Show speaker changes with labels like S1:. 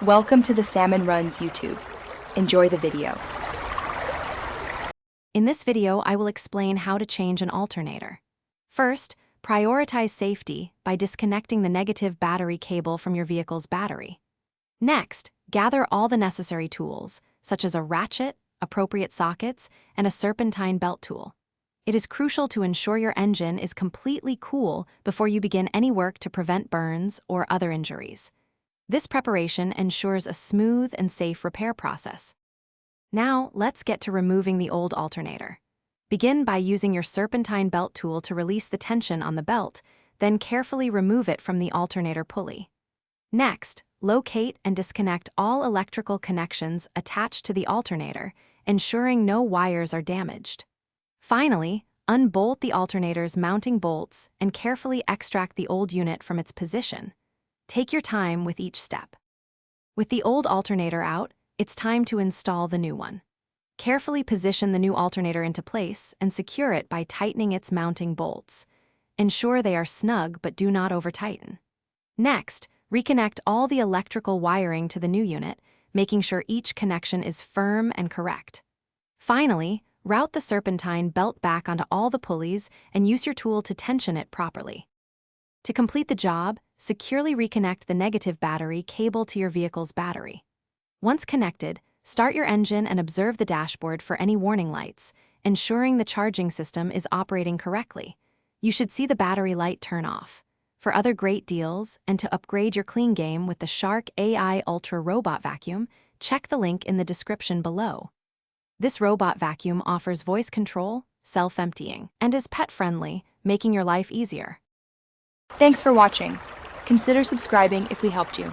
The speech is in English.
S1: Welcome to the Salmon Runs YouTube. Enjoy the video.
S2: In this video, I will explain how to change an alternator. First, prioritize safety by disconnecting the negative battery cable from your vehicle's battery. Next, gather all the necessary tools, such as a ratchet, appropriate sockets, and a serpentine belt tool. It is crucial to ensure your engine is completely cool before you begin any work to prevent burns or other injuries. This preparation ensures a smooth and safe repair process. Now, let's get to removing the old alternator. Begin by using your serpentine belt tool to release the tension on the belt, then carefully remove it from the alternator pulley. Next, locate and disconnect all electrical connections attached to the alternator, ensuring no wires are damaged. Finally, unbolt the alternator's mounting bolts and carefully extract the old unit from its position. Take your time with each step. With the old alternator out, it's time to install the new one. Carefully position the new alternator into place and secure it by tightening its mounting bolts. Ensure they are snug but do not over-tighten. Next, reconnect all the electrical wiring to the new unit, making sure each connection is firm and correct. Finally, route the serpentine belt back onto all the pulleys and use your tool to tension it properly. To complete the job, securely reconnect the negative battery cable to your vehicle's battery. Once connected, start your engine and observe the dashboard for any warning lights, ensuring the charging system is operating correctly. You should see the battery light turn off. For other great deals and to upgrade your clean game with the Shark AI Ultra Robot Vacuum, check the link in the description below. This robot vacuum offers voice control, self-emptying, and is pet-friendly, making your life easier.
S1: Thanks for watching. Consider subscribing if we helped you.